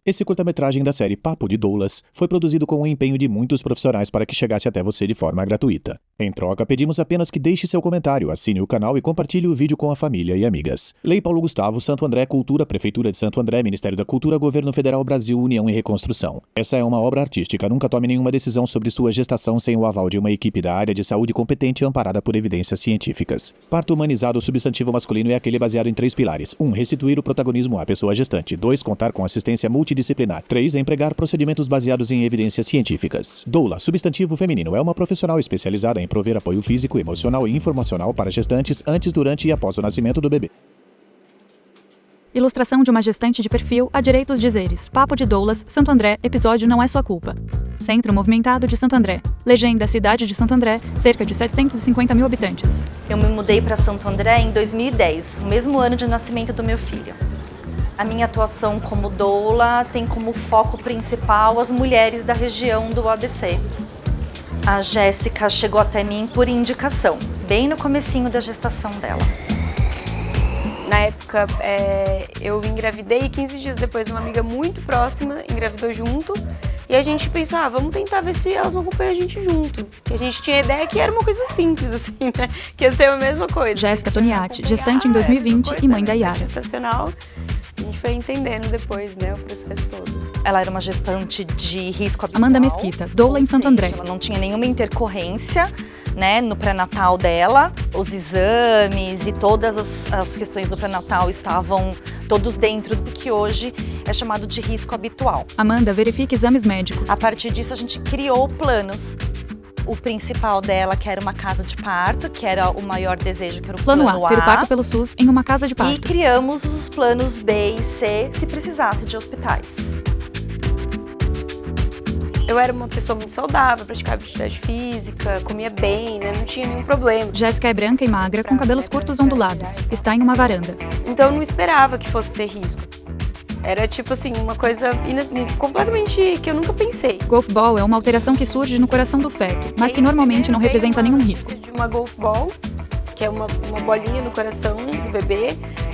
Esse curta-metragem da série Papo de Doulas foi produzido com o empenho de muitos profissionais para que chegasse até você de forma gratuita. Em troca, pedimos apenas que deixe seu comentário, assine o canal e compartilhe o vídeo com a família e amigas. Lei Paulo Gustavo, Santo André, Cultura, Prefeitura de Santo André, Ministério da Cultura, Governo Federal, Brasil, União e Reconstrução. Essa é uma obra artística. Nunca tome nenhuma decisão sobre sua gestação sem o aval de uma equipe da área de saúde competente e amparada por evidências científicas. Parto humanizado, substantivo masculino é aquele baseado em 3 pilares. 1. Restituir o protagonismo à pessoa gestante. 2. Contar com assistência multidisciplinar. 3. Empregar procedimentos baseados em evidências científicas. Doula, substantivo feminino, é uma profissional especializada em prover apoio físico, emocional e informacional para gestantes antes, durante e após o nascimento do bebê. Ilustração de uma gestante de perfil a direitos dizeres. Papo de Doulas, Santo André, episódio Não é Sua Culpa. Centro Movimentado de Santo André. Legenda, cidade de Santo André, cerca de 750 mil habitantes. Eu me mudei para Santo André em 2010, o mesmo ano de nascimento do meu filho. A minha atuação como doula tem como foco principal as mulheres da região do ABC. A Jéssica chegou até mim por indicação, bem no comecinho da gestação dela. Na época, eu engravidei e 15 dias depois uma amiga muito próxima engravidou junto. E a gente pensou, vamos tentar ver se elas vão acompanhar a gente junto. Que a gente tinha a ideia que era uma coisa simples, assim, né? Que ia ser a mesma coisa. Jéssica Toniati, gestante em 2020 e mãe da Yara. Gestacional. A gente foi entendendo depois, né, o processo todo. Ela era uma gestante de risco habitual. Amanda Mesquita, doula em Santo André. Ela não tinha nenhuma intercorrência, né, no pré-natal dela. Os exames e todas as questões do pré-natal estavam todos dentro do que hoje é chamado de risco habitual. Amanda verifica exames médicos. A partir disso, a gente criou planos. O principal dela, que era uma casa de parto, que era o maior desejo, que era o plano A. Ter o parto pelo SUS em uma casa de parto. E criamos os planos B e C, se precisasse de hospitais. Eu era uma pessoa muito saudável, praticava atividade física, comia bem, né? Não tinha nenhum problema. Jéssica é branca e magra, com cabelos curtos ondulados. Está em uma varanda. Então eu não esperava que fosse ser risco. Era tipo assim, uma coisa completamente que eu nunca pensei. Golfball é uma alteração que surge no coração do feto, mas que normalmente não representa nenhum risco. De uma golfball, que é uma bolinha no coração do bebê,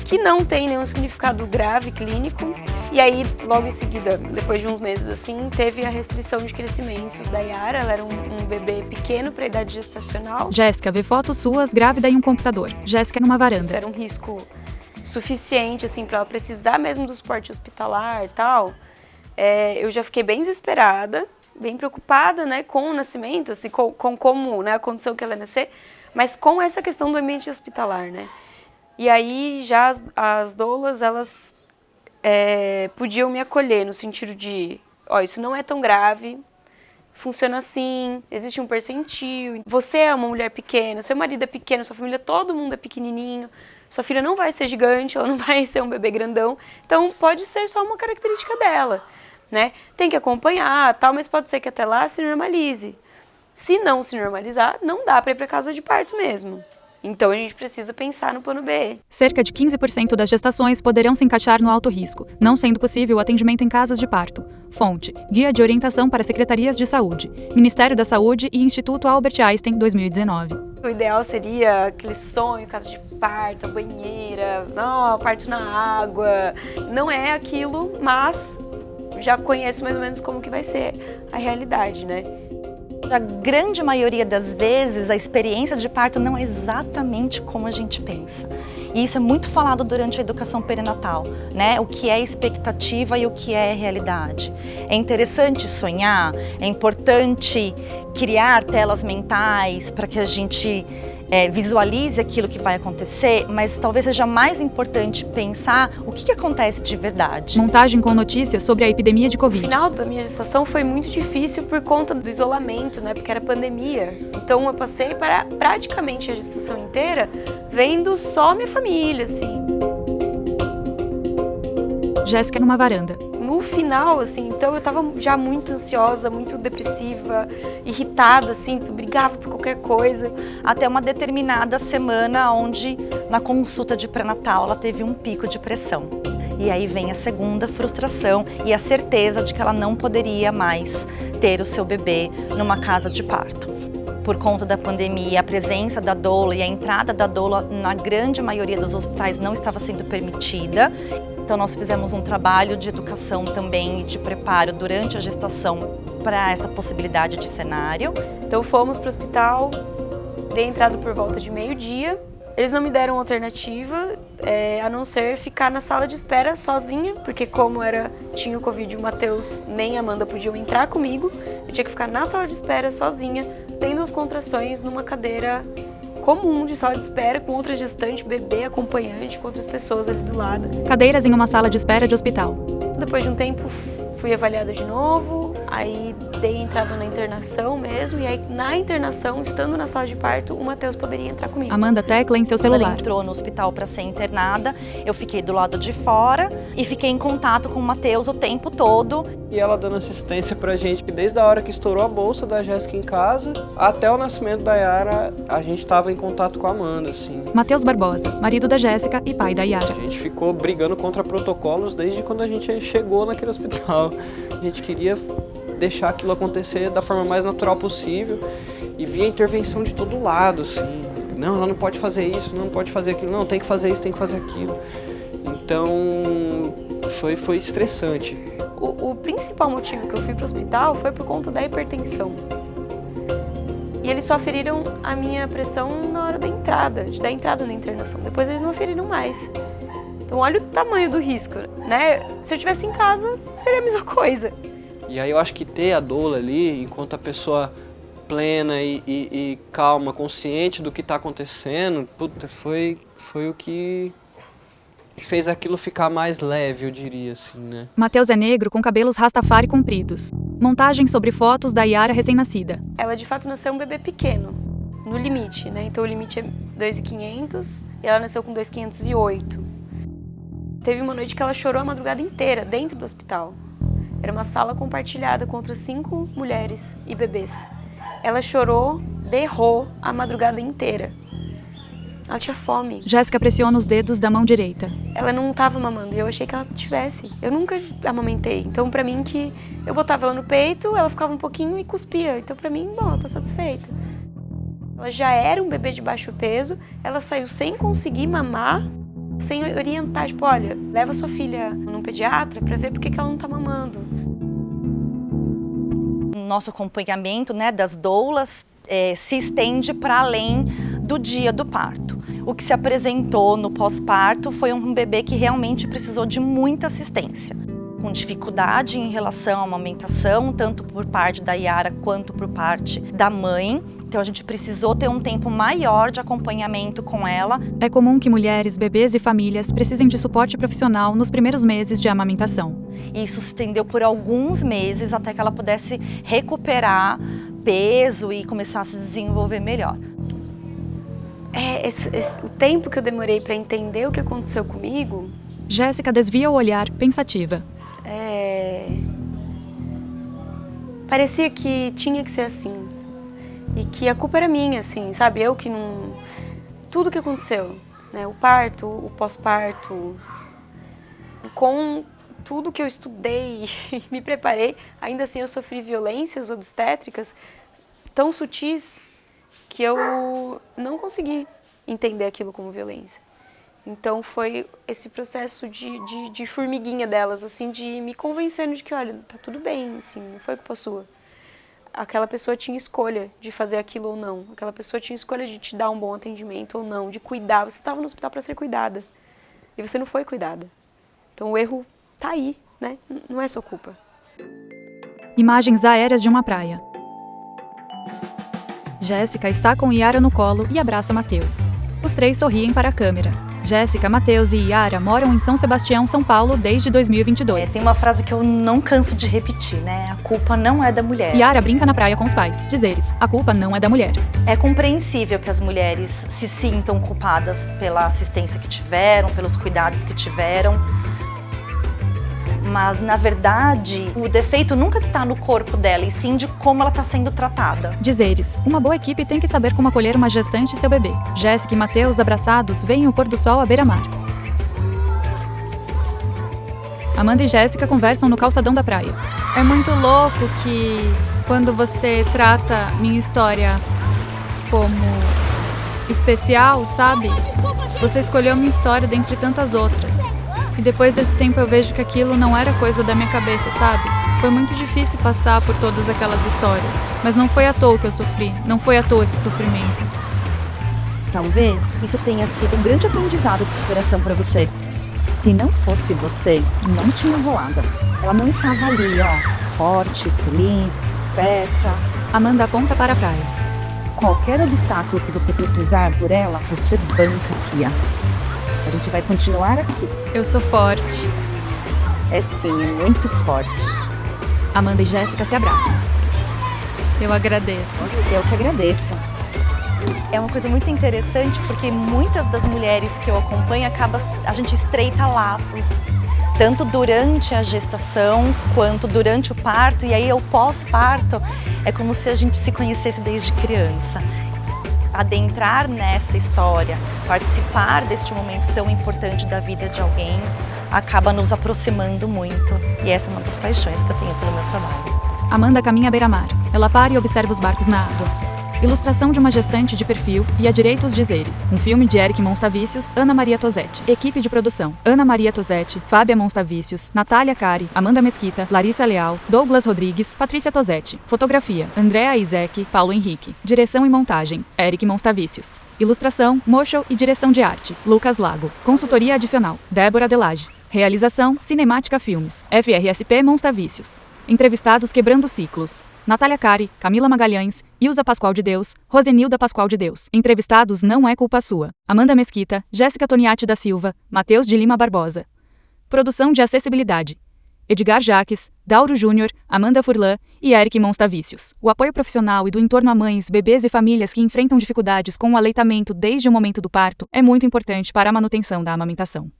que não tem nenhum significado grave clínico. E aí, logo em seguida, depois de uns meses assim, teve a restrição de crescimento da Yara. Ela era um bebê pequeno para a idade gestacional. Jéssica vê fotos suas grávida em um computador. Jéssica numa varanda. Isso era um risco suficiente assim para ela precisar mesmo do suporte hospitalar e tal. Eu já fiquei bem desesperada, bem preocupada, né, com o nascimento, assim, com como, né, a condição que ela ia nascer, mas com essa questão do ambiente hospitalar, né. E aí já as doulas, elas podiam me acolher no sentido de, isso não é tão grave, funciona assim, existe um percentil, você é uma mulher pequena, seu marido é pequeno, sua família, todo mundo é pequenininho, sua filha não vai ser gigante, ela não vai ser um bebê grandão, então pode ser só uma característica dela, né? Tem que acompanhar, tal, mas pode ser que até lá se normalize. Se não se normalizar, não dá para ir para casa de parto mesmo. Então a gente precisa pensar no plano B. Cerca de 15% das gestações poderão se encaixar no alto risco, não sendo possível o atendimento em casas de parto. Fonte: Guia de Orientação para Secretarias de Saúde, Ministério da Saúde e Instituto Albert Einstein, 2019. O ideal seria aquele sonho, casa de parto, a banheira, parto na água. Não é aquilo, mas já conheço mais ou menos como que vai ser a realidade, né? A grande maioria das vezes, a experiência de parto não é exatamente como a gente pensa. E isso é muito falado durante a educação perinatal, né? O que é expectativa e o que é realidade. É interessante sonhar, é importante criar telas mentais para que a gente visualize aquilo que vai acontecer, mas talvez seja mais importante pensar o que acontece de verdade. Montagem com notícias sobre a epidemia de Covid. O final da minha gestação foi muito difícil por conta do isolamento, né? Porque era pandemia. Então eu passei para praticamente a gestação inteira vendo só minha família, assim. Jéssica numa varanda. No final, assim, então eu tava já muito ansiosa, muito depressiva, irritada, assim, brigava por qualquer coisa. Até uma determinada semana onde, na consulta de pré-natal, ela teve um pico de pressão. E aí vem a segunda frustração e a certeza de que ela não poderia mais ter o seu bebê numa casa de parto. Por conta da pandemia, a presença da doula e a entrada da doula na grande maioria dos hospitais não estava sendo permitida. Então nós fizemos um trabalho de educação também e de preparo durante a gestação para essa possibilidade de cenário. Então fomos para o hospital, dei entrada por volta de meio-dia. Eles não me deram alternativa, a não ser ficar na sala de espera sozinha, porque como tinha o Covid, o Matheus nem a Amanda podiam entrar comigo, eu tinha que ficar na sala de espera sozinha, tendo as contrações numa cadeira comum de sala de espera, com outra gestante, bebê, acompanhante, com outras pessoas ali do lado. Cadeiras em uma sala de espera de hospital. Depois de um tempo, fui avaliada de novo, aí dei entrada na internação mesmo, e aí na internação, estando na sala de parto, o Matheus poderia entrar comigo. Amanda tecla em seu Quando celular. ela entrou no hospital para ser internada, eu fiquei do lado de fora e fiquei em contato com o Matheus o tempo todo. E ela dando assistência pra gente, desde a hora que estourou a bolsa da Jéssica em casa, até o nascimento da Yara, a gente tava em contato com a Amanda, assim. Matheus Barbosa, marido da Jéssica e pai da Yara. A gente ficou brigando contra protocolos desde quando a gente chegou naquele hospital. A gente queria deixar aquilo acontecer da forma mais natural possível e via intervenção de todo lado, assim. Não, ela não pode fazer isso, não pode fazer aquilo, não, tem que fazer isso, tem que fazer aquilo. Então, foi estressante. O principal motivo que eu fui para o hospital foi por conta da hipertensão. E eles só aferiram a minha pressão na hora da entrada na internação. Depois eles não aferiram mais. Então olha o tamanho do risco, né? Se eu estivesse em casa, seria a mesma coisa. E aí eu acho que ter a doula ali, enquanto a pessoa plena e calma, consciente do que está acontecendo, puta, foi o que fez aquilo ficar mais leve, eu diria, assim, né? Matheus é negro com cabelos rastafari compridos. Montagem sobre fotos da Yara recém-nascida. Ela de fato nasceu um bebê pequeno, no limite, né? Então o limite é 2.500 e ela nasceu com 2.508. Teve uma noite que ela chorou a madrugada inteira dentro do hospital. Era uma sala compartilhada com outras 5 mulheres e bebês. Ela chorou, berrou a madrugada inteira. Ela tinha fome. Jéssica pressiona os dedos da mão direita. Ela não estava mamando e eu achei que ela tivesse. Eu nunca amamentei. Então, pra mim, que eu botava ela no peito, ela ficava um pouquinho e cuspia. Então, pra mim, bom, ela tá satisfeita. Ela já era um bebê de baixo peso, ela saiu sem conseguir mamar, sem orientar, tipo, olha, leva sua filha num pediatra pra ver por que ela não tá mamando. Nosso acompanhamento, né, das doulas se estende para além do dia do parto. O que se apresentou no pós-parto foi um bebê que realmente precisou de muita assistência, com dificuldade em relação à amamentação, tanto por parte da Yara quanto por parte da mãe. Então a gente precisou ter um tempo maior de acompanhamento com ela. É comum que mulheres, bebês e famílias precisem de suporte profissional nos primeiros meses de amamentação. Isso se estendeu por alguns meses até que ela pudesse recuperar peso e começar a se desenvolver melhor. O tempo que eu demorei para entender o que aconteceu comigo... Jéssica desvia o olhar, pensativa. Parecia que tinha que ser assim. E que a culpa era minha, assim, sabe? Eu que não... Tudo que aconteceu, né? O parto, o pós-parto, com tudo que eu estudei e me preparei, ainda assim eu sofri violências obstétricas tão sutis que eu não consegui entender aquilo como violência. Então foi esse processo de formiguinha delas, assim, de me convencendo de que, olha, tá tudo bem, assim, não foi culpa sua. Aquela pessoa tinha escolha de fazer aquilo ou não. Aquela pessoa tinha escolha de te dar um bom atendimento ou não, de cuidar. Você estava no hospital para ser cuidada e você não foi cuidada. Então o erro tá aí, né? Não é sua culpa. Imagens aéreas de uma praia. Jéssica está com Yara no colo e abraça Matheus. Os 3 sorriem para a câmera. Jéssica, Matheus e Yara moram em São Sebastião, São Paulo, desde 2022. Tem uma frase que eu não canso de repetir, né? A culpa não é da mulher. Yara brinca na praia com os pais. Dizeres, a culpa não é da mulher. É compreensível que as mulheres se sintam culpadas pela assistência que tiveram, pelos cuidados que tiveram. Mas, na verdade, o defeito nunca está no corpo dela, e sim de como ela está sendo tratada. Dizeres, uma boa equipe tem que saber como acolher uma gestante e seu bebê. Jéssica e Matheus, abraçados, veem o pôr do sol à beira-mar. Amanda e Jéssica conversam no calçadão da praia. É muito louco que, quando você trata minha história como especial, sabe? Você escolheu minha história dentre tantas outras. E depois desse tempo eu vejo que aquilo não era coisa da minha cabeça, sabe? Foi muito difícil passar por todas aquelas histórias, mas não foi à toa que eu sofri, não foi à toa esse sofrimento. Talvez isso tenha sido um grande aprendizado de superação para você. Se não fosse você, não tinha rolado. Ela não estava ali, ó, forte, feliz, esperta. Amanda aponta para a praia. Qualquer obstáculo que você precisar por ela, você banca, fia. A gente vai continuar aqui. Eu sou forte. É sim, muito forte. Amanda e Jéssica se abraçam. Eu agradeço. Eu que agradeço. É uma coisa muito interessante porque muitas das mulheres que eu acompanho a gente estreita laços, tanto durante a gestação quanto durante o parto, e aí o pós-parto é como se a gente se conhecesse desde criança. Adentrar nessa história, participar deste momento tão importante da vida de alguém, acaba nos aproximando muito, e essa é uma das paixões que eu tenho pelo meu trabalho. Amanda caminha à beira-mar. Ela para e observa os barcos na água. Ilustração de uma gestante de perfil e a direitos dizeres. Um filme de Eric Monstavicius, Ana Maria Tosetti. Equipe de produção: Ana Maria Tosetti, Fábia Monstavicius, Natália Cari, Amanda Mesquita, Larissa Leal, Douglas Rodrigues, Patrícia Tosetti. Fotografia: Andréa Isaac, Paulo Henrique. Direção e montagem: Eric Monstavicius. Ilustração, motion e direção de arte: Lucas Lago. Consultoria adicional: Débora Delage. Realização: Cinemática Filmes. FRSP Monstavicius. Entrevistados quebrando ciclos: Natália Cari, Camila Magalhães, Ilza Pascoal de Deus, Rosenilda Pascoal de Deus. Entrevistados Não É Culpa Sua: Amanda Mesquita, Jéssica Toniati da Silva, Matheus de Lima Barbosa. Produção de acessibilidade: Edgar Jaques, Dauro Júnior, Amanda Furlan e Eric Monstavicius. O apoio profissional e do entorno a mães, bebês e famílias que enfrentam dificuldades com o aleitamento desde o momento do parto é muito importante para a manutenção da amamentação.